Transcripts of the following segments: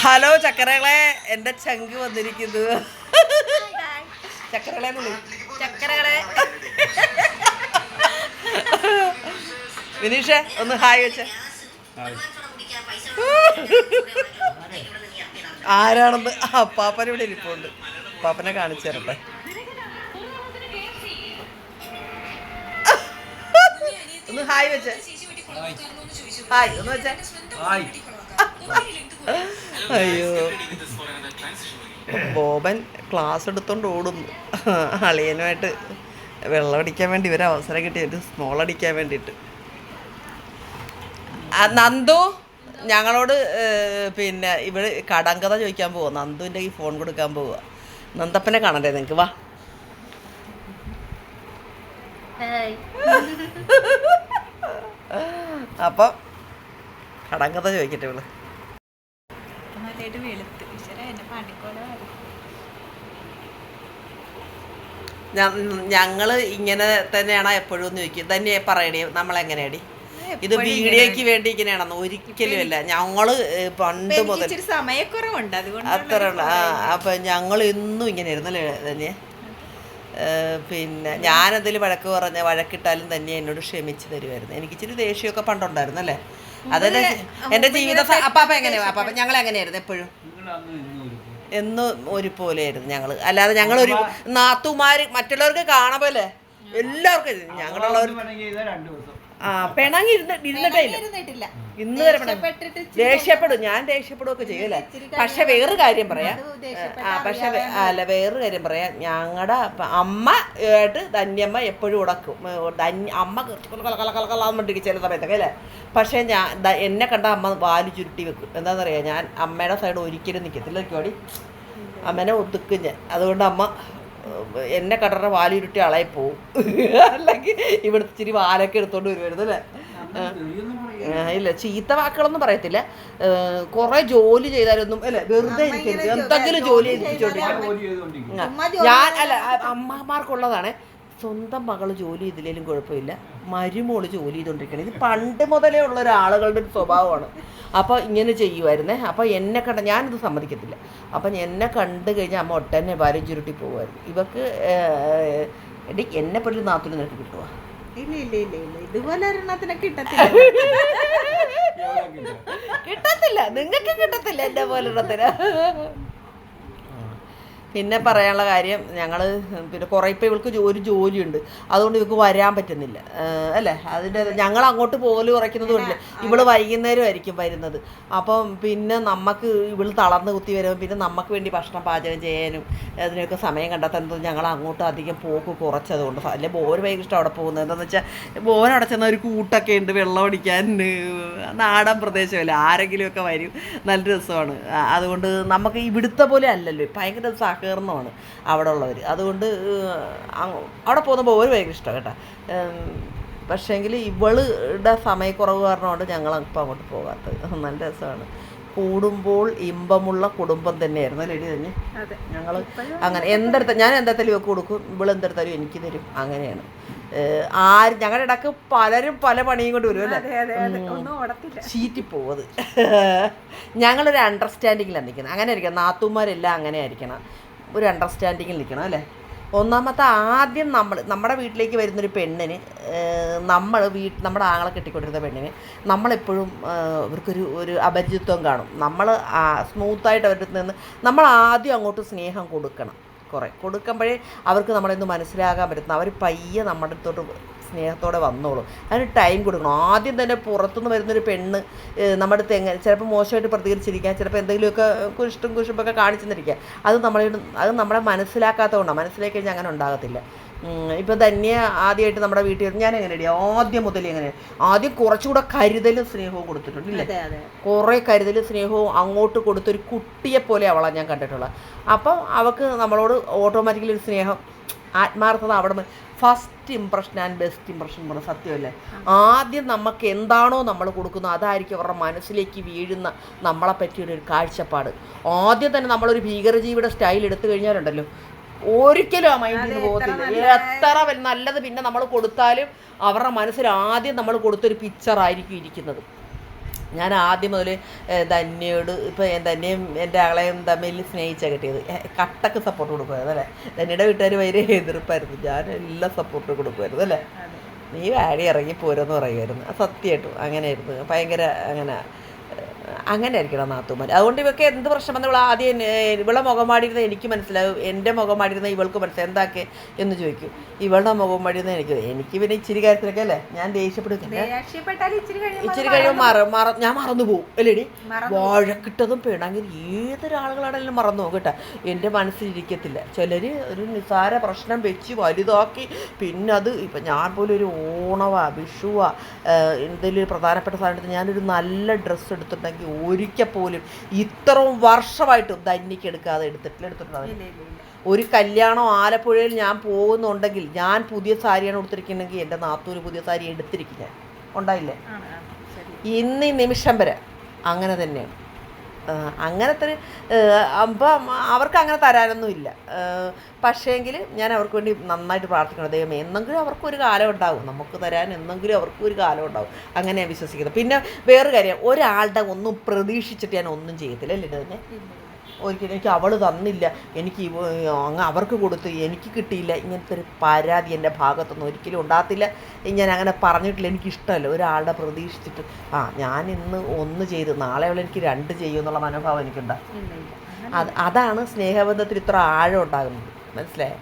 Hello ചക്കരകളെ, എൻ്റെ ചങ്ക് വന്നിരിക്കുന്നു. ചക്കരകളെ ചക്കരകളെ വിനീഷേ ഒന്ന് ഹായ് വെച്ച. ആരാണെന്ന് പാപ്പനിവിടെ ഇരിപ്പുണ്ട്. പാപ്പനെ കാണിച്ചു തരട്ടെ. ഒന്ന് ഹായ് വെച്ച. ഹായ് ഒന്ന് വെച്ച. അയ്യോ, ബോബൻ ക്ലാസ് എടുത്തോണ്ട് ഓടുന്നു. അളിയനുമായിട്ട് വെള്ളം അടിക്കാൻ വേണ്ടി ഒരു അവസരം കിട്ടി, ഒരു സ്മോൾ അടിക്കാൻ വേണ്ടിയിട്ട്. നന്ദു ഞങ്ങളോട് പിന്നെ ഇവിടെ കടങ്കഥ ചോദിക്കാൻ പോവാ. നന്ദുവിൻ്റെ ഈ ഫോൺ കൊടുക്കാൻ പോവുക. നന്ദപ്പനെ കാണണ്ടേ നിങ്ങൾക്ക്? വാ. അപ്പം കടങ്കഥ ചോദിക്കട്ടെ ഇവള്. ഞങ്ങള് ഇങ്ങനെ തന്നെയാണോ എപ്പോഴും എന്ന് ചോദിക്കും. തന്നെ പറയണേ നമ്മളെങ്ങനെയാടി ഇത് വീഡിയോയ്ക്ക് വേണ്ടി ഇങ്ങനെയാണെന്ന്? ഒരിക്കലും അല്ല. ഞങ്ങള് പണ്ട് മുതൽ സമയക്കുറവുണ്ട്, അത്ര അപ്പൊ ഞങ്ങൾ എന്നും ഇങ്ങനെയായിരുന്നു അല്ലേ തന്നെ. പിന്നെ ഞാനെന്തെങ്കിലും വഴക്കിട്ടാലും തന്നെ എന്നോട് ക്ഷമിച്ച് തരുമായിരുന്നു. എനിക്ക് ഇച്ചിരി ദേഷ്യമൊക്കെ പണ്ടുണ്ടായിരുന്നു അല്ലേ. അതെന്നെ എൻ്റെ ജീവിത. അപ്പാപ്പ എങ്ങനെയാ? അപ്പാപ്പ ഞങ്ങൾ എങ്ങനെയായിരുന്നു? എപ്പോഴും എന്നും ഒരുപോലെ ആയിരുന്നു ഞങ്ങൾ. അല്ലാതെ ഞങ്ങളൊരു നാത്തുമാര് മറ്റുള്ളവർക്ക് കാണുമ്പോലെ എല്ലാവർക്കും ഞങ്ങളുള്ളവർ പിണങ്ങി ഇരുന്നിട്ടില്ല. ഇന്ന് വരെ ദേഷ്യപ്പെടും. ഞാൻ ദേഷ്യപ്പെടുകയൊക്കെ ചെയ്യൂലേ. പക്ഷെ വേറൊരു കാര്യം പറയാം. വേറൊരു കാര്യം പറയാം. ഞങ്ങളുടെ അമ്മ ആയിട്ട് ധന്യമ്മ എപ്പോഴും ഉടക്കും. അമ്മ കലക്കലാന്നിട്ടിരിക്കും ചില സമയത്തൊക്കെ അല്ലേ. പക്ഷേ എന്നെ കണ്ട അമ്മ വാല് ചുരുട്ടി വെക്കും. എന്താണെന്നറിയാം, ഞാൻ അമ്മയുടെ സൈഡ് ഒരിക്കലും നിൽക്കത്തില്ല. ഓടി അമ്മേനെ ഒതുക്കും ഞാൻ. അതുകൊണ്ട് അമ്മ എന്നെ കടറ വാലിരുട്ടി അളയി പോവും. അല്ലെങ്കിൽ ഇവിടെ ഇച്ചിരി വാലൊക്കെ എടുത്തോണ്ട് വരുമായിരുന്നു അല്ലേ. ഇല്ല, ചീത്ത വാക്കുകളൊന്നും പറയത്തില്ല. കുറെ ജോലി ചെയ്താലൊന്നും അല്ലെ, വെറുതെ ഇരിക്കരുത്. എന്തെങ്കിലും ജോലി ചെയ്യിപ്പിച്ചോണ്ടിരിക്കണം. ഞാൻ അല്ല, അമ്മമാർക്കുള്ളതാണ്. സ്വന്തം മകള് ജോലി ചെയ്തില്ലേലും കുഴപ്പമില്ല, മരുമോള് ജോലി ചെയ്തുകൊണ്ടിരിക്കണം. ഇത് പണ്ട് മുതലേ ഉള്ള ഒരാളുകളുടെ ഒരു സ്വഭാവമാണ്. അപ്പോൾ ഇങ്ങനെ ചെയ്യുമായിരുന്നേ. അപ്പോൾ എന്നെ കണ്ട ഞാനിത് സമ്മതിക്കത്തില്ല. അപ്പം എന്നെ കണ്ടു കഴിഞ്ഞാൽ അമ്മ ഒട്ടന്നെ ഭാര്യ ചുരുട്ടി പോകുമായിരുന്നു. ഇവക്ക് എടി എന്നെ പറ്റി നാട്ടിൽ നിനക്ക് കിട്ടുക? ഇതുപോലെ കിട്ടത്തില്ല, നിങ്ങൾക്ക് കിട്ടത്തില്ല എന്നെ പോലെ എണ്ണത്തിന്. പിന്നെ പറയാനുള്ള കാര്യം, ഞങ്ങൾ പിന്നെ കുറേ ഇപ്പോൾ ഇവൾക്ക് ഒരു ജോലിയുണ്ട്, അതുകൊണ്ട് ഇവൾക്ക് വരാൻ പറ്റുന്നില്ല അല്ലേ. അതിൻ്റെ ഞങ്ങൾ അങ്ങോട്ട് പോലും ഉറയ്ക്കുന്നത് കൊണ്ടില്ല. ഇവള് വൈകുന്നേരം ആയിരിക്കും വരുന്നത്. അപ്പം പിന്നെ നമുക്ക് ഇവള് തളർന്ന് കുത്തി വരുമ്പോൾ പിന്നെ നമുക്ക് വേണ്ടി ഭക്ഷണം പാചകം ചെയ്യാനും അതിനൊക്കെ സമയം കണ്ടെത്തുന്നത് ഞങ്ങൾ അങ്ങോട്ട് അധികം പോക്ക് കുറച്ചതുകൊണ്ട്. അല്ലെ ബോന് ഭയങ്കര ഇഷ്ടം അവിടെ പോകുന്നത്. എന്താണെന്ന് വെച്ചാൽ ബോൻ അവിടെ ചെന്ന ഒരു കൂട്ടൊക്കെ ഉണ്ട്, വെള്ളം അടിക്കാൻ, നാടൻ പ്രദേശമല്ല, ആരെങ്കിലുമൊക്കെ വരും, നല്ല രസമാണ്. അതുകൊണ്ട് നമുക്ക് ഇവിടുത്തെ പോലെ അല്ലല്ലോ, ഭയങ്കര സഹകരണമാണ് അവിടെ ഉള്ളവർ. അതുകൊണ്ട് അവിടെ പോകുമ്പോൾ ഒരു ഭയങ്കര ഇഷ്ടമാണ് കേട്ടോ. പക്ഷേങ്കിൽ ഇവളുടെ സമയക്കുറവ് കാരണമാണ് ഞങ്ങൾ ഇപ്പം അങ്ങോട്ട് പോകാത്തത്. നല്ല രസമാണ്. കൂടുമ്പോൾ ഇമ്പമുള്ള കുടുംബം തന്നെയായിരുന്നു അല്ലേ തന്നെ. ഞങ്ങൾ അങ്ങനെ ഞാൻ എന്തെടുത്താലും ഇവക്ക് കൊടുക്കും, ഇവളെന്തെടുത്താലും എനിക്ക് തരും. അങ്ങനെയാണ്. ഞങ്ങളുടെ ഇടക്ക് പലരും പല പണിയും കൊണ്ട് വരും അല്ലേ. ചീറ്റിപ്പോവത്. ഞങ്ങളൊരു അണ്ടർസ്റ്റാൻഡിങ്ങിലാണ് നിൽക്കുന്നത്. അങ്ങനെ ആയിരിക്കണം. നാത്തുമാരെല്ലാം അങ്ങനെ ആയിരിക്കണം, ഒരു അണ്ടർസ്റ്റാൻഡിങ്ങിൽ നിൽക്കണം അല്ലേ. ഒന്നാമത്തെ ആദ്യം നമ്മുടെ വീട്ടിലേക്ക് വരുന്നൊരു പെണ്ണിന് നമ്മുടെ ആങ്ങളെ കെട്ടിക്കൊണ്ടിരുന്ന പെണ്ണിന് നമ്മളെപ്പോഴും ഇവർക്കൊരു അപരിചിത്വം കാണും. നമ്മൾ സ്മൂത്തായിട്ട് അവരുടെ നിന്ന് നമ്മൾ ആദ്യം അങ്ങോട്ട് സ്നേഹം കൊടുക്കണം. കൊടുക്കുമ്പോഴേ അവർക്ക് നമ്മളെന്ന് മനസ്സിലാകാൻ പറ്റുന്ന, അവർ പയ്യെ നമ്മുടെ അടുത്തോട്ട് സ്നേഹത്തോടെ വന്നോളും. അതിന് ടൈം കൊടുക്കണം. ആദ്യം തന്നെ പുറത്തുനിന്ന് വരുന്നൊരു പെണ്ണ് നമ്മുടെ അടുത്ത് ചിലപ്പോൾ മോശമായിട്ട് പ്രതികരിച്ചിരിക്കുക, ചിലപ്പോൾ എന്തെങ്കിലുമൊക്കെ കുശുമ്പൊക്കെ കാണിച്ചെന്നിരിക്കുക. അത് നമ്മളെ മനസ്സിലാക്കാത്തതുകൊണ്ടാണ്. മനസ്സിലാക്കി കഴിഞ്ഞാൽ അങ്ങനെ ഉണ്ടാകത്തില്ല. ഇപ്പം തന്നെ ആദ്യമായിട്ട് നമ്മുടെ വീട്ടിൽ ഞാൻ എങ്ങനെയാണ് ആദ്യം മുതലേ എങ്ങനെയാണ് ആദ്യം കുറച്ചുകൂടെ കരുതലും സ്നേഹവും കൊടുത്തിട്ടുണ്ടല്ലേ. കുറേ കരുതലും സ്നേഹവും അങ്ങോട്ട് കൊടുത്തൊരു കുട്ടിയെപ്പോലെ അവളാണ് ഞാൻ കണ്ടിട്ടുള്ളത്. അപ്പം അവൾക്ക് നമ്മളോട് ഓട്ടോമാറ്റിക്കലി ഒരു സ്നേഹം, ആത്മാർത്ഥത അവിടെ first impression and best impression പോലെ. സത്യമല്ലേ. ആദ്യം നമുക്ക് എന്താണോ നമ്മൾ കൊടുക്കുന്നത് അതായിരിക്കും അവരുടെ മനസ്സിലേക്ക് വീഴുന്ന നമ്മളെ പറ്റിയൊരു കാഴ്ചപ്പാട്. ആദ്യം തന്നെ നമ്മളൊരു ഭീകരജീവിയുടെ സ്റ്റൈൽ എടുത്തു കഴിഞ്ഞാലുണ്ടല്ലോ ഒരിക്കലും ആ മൈൻഡിൽ നിന്ന് പോകത്തില്ല. എത്ര നല്ലത് പിന്നെ നമ്മൾ കൊടുത്താലും അവരുടെ മനസ്സിൽ ആദ്യം നമ്മൾ കൊടുത്തൊരു പിക്ചറായിരിക്കും ഇരിക്കുന്നത്. ഞാൻ ആദ്യം മുതൽ ധന്യയോട് ഇപ്പോൾ ധന്യയും എൻ്റെ ആളെയും തമ്മിൽ സ്നേഹിച്ചാണ് കിട്ടിയത്. കട്ടക്ക് സപ്പോർട്ട് കൊടുക്കുമായിരുന്നു അല്ലേ. ധന്യയുടെ വീട്ടുകാർ ഭയങ്കര എതിർപ്പായിരുന്നു, ഞാൻ എല്ലാ സപ്പോർട്ടും കൊടുക്കുമായിരുന്നു അല്ലേ. നീ വാടി ഇറങ്ങി പോരെന്ന് പറയുമായിരുന്നു. സത്യമായിട്ടും അങ്ങനെയായിരുന്നു. ഭയങ്കര അങ്ങനെ ആയിരിക്കണം നാത്തൂമാർ. അതുകൊണ്ട് ഇവർക്ക് എന്ത് പ്രശ്നം വന്നാൽ ആദ്യം ഇവളെ മുഖം മാടിയിരുന്ന എനിക്ക് മനസ്സിലാവും, എൻ്റെ മുഖം മാടിയിരുന്ന ഇവൾക്ക് മനസ്സിലാവും. എന്താക്കെ എന്ന് ചോദിക്കും. ഇവളുടെ മുഖം മാടിയിരുന്ന എനിക്ക് പിന്നെ ഇച്ചിരി കാര്യത്തിലൊക്കെ അല്ലേ ഞാൻ ദേഷ്യപ്പെടും. ഇച്ചിരി കഴിയുമ്പോൾ ഞാൻ മറന്നു പോകും അല്ലേടി. വഴക്കിട്ടതും പിണങ്ങി ഏതൊരാളുകളാണെങ്കിലും മറന്നു പോകും കേട്ടോ. എൻ്റെ മനസ്സിലിരിക്കത്തില്ല. ചിലർ ഒരു നിസ്സാര പ്രശ്നം വെച്ച് വലുതാക്കി പിന്നെ അത് ഇപ്പം ഞാൻ പോലും ഒരു ഓണവാ വിഷുവാ എന്തെങ്കിലും ഒരു പ്രധാനപ്പെട്ട സാധനത്തിന് ഞാനൊരു നല്ല ഡ്രസ്സ് എടുത്തിട്ടുണ്ടെങ്കിൽ ഒരിക്കൽ പോലും ഇത്രയും വർഷമായിട്ടും ധന്യക്ക് എടുക്കാതെ എടുത്തിട്ടുണ്ടാവില്ല. ഒരു കല്യാണം ആലപ്പുഴയിൽ ഞാൻ പോകുന്നുണ്ടെങ്കിൽ ഞാൻ പുതിയ സാരിയാണ് കൊടുത്തിരിക്കുന്നെങ്കിൽ എൻ്റെ നാത്തൂര് പുതിയ സാരി എടുത്തിരിക്കും. ഞാൻ ഉണ്ടായില്ലേ ഇന്ന് ഈ നിമിഷം വരെ അങ്ങനെ തന്നെയാണ്. അങ്ങനത്തെ അപ്പം അവർക്ക് അങ്ങനെ തരാനൊന്നുമില്ല. പക്ഷേങ്കിൽ ഞാൻ അവർക്ക് വേണ്ടി നന്നായിട്ട് പ്രാർത്ഥിക്കണം. ദൈവമേ എന്നെങ്കിലും അവർക്കൊരു കാലം ഉണ്ടാവും, നമുക്ക് തരാൻ എന്നെങ്കിലും അവർക്ക് ഒരു കാലം ഉണ്ടാവും. അങ്ങനെ ഞാൻ വിശ്വസിക്കുന്നത്. പിന്നെ വേറൊരു കാര്യം, ഒരാളുടെ ഒന്നും പ്രതീക്ഷിച്ചിട്ട് ഞാൻ ഒന്നും ചെയ്യത്തില്ല അല്ലേ. തന്നെ ഒരിക്കലും എനിക്ക് അവൾ തന്നില്ല, എനിക്ക് അങ്ങ് അവർക്ക് കൊടുത്ത് എനിക്ക് കിട്ടിയില്ല, ഇങ്ങനത്തെ ഒരു പരാതി എൻ്റെ ഭാഗത്തൊന്നും ഒരിക്കലും ഉണ്ടാകത്തില്ല. ഞാൻ അങ്ങനെ പറഞ്ഞിട്ടില്ല. എനിക്കിഷ്ടമല്ല ഒരാളുടെ പ്രതീക്ഷിച്ചിട്ട് ഞാൻ ഇന്ന് ഒന്ന് ചെയ്ത് നാളെ അവൾ എനിക്ക് 2 ചെയ്യുമെന്നുള്ള മനോഭാവം എനിക്കുണ്ടാകും. അതാണ് സ്നേഹബന്ധത്തിൽ ഇത്ര ആഴം ഉണ്ടാകുന്നത്. മനസ്സിലായോ?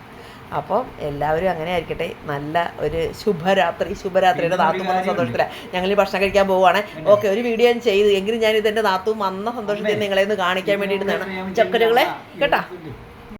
അപ്പം എല്ലാവരും അങ്ങനെ ആയിരിക്കട്ടെ. നല്ല ഒരു ശുഭരാത്രിയുടെ നാത്തും വന്ന സന്തോഷത്തിലാണ് ഞങ്ങൾ ഭക്ഷണം കഴിക്കാൻ പോവുകയാണ്. ഓക്കെ, ഒരു വീഡിയോ ഞാൻ ചെയ്തു എങ്കിലും ഞാൻ ഇതെൻ്റെ നാത്തും വന്ന സന്തോഷത്തിൽ നിങ്ങളെ ഒന്ന് കാണിക്കാൻ വേണ്ടിയിട്ടാണ് ചക്കരകളെ കേട്ടാ.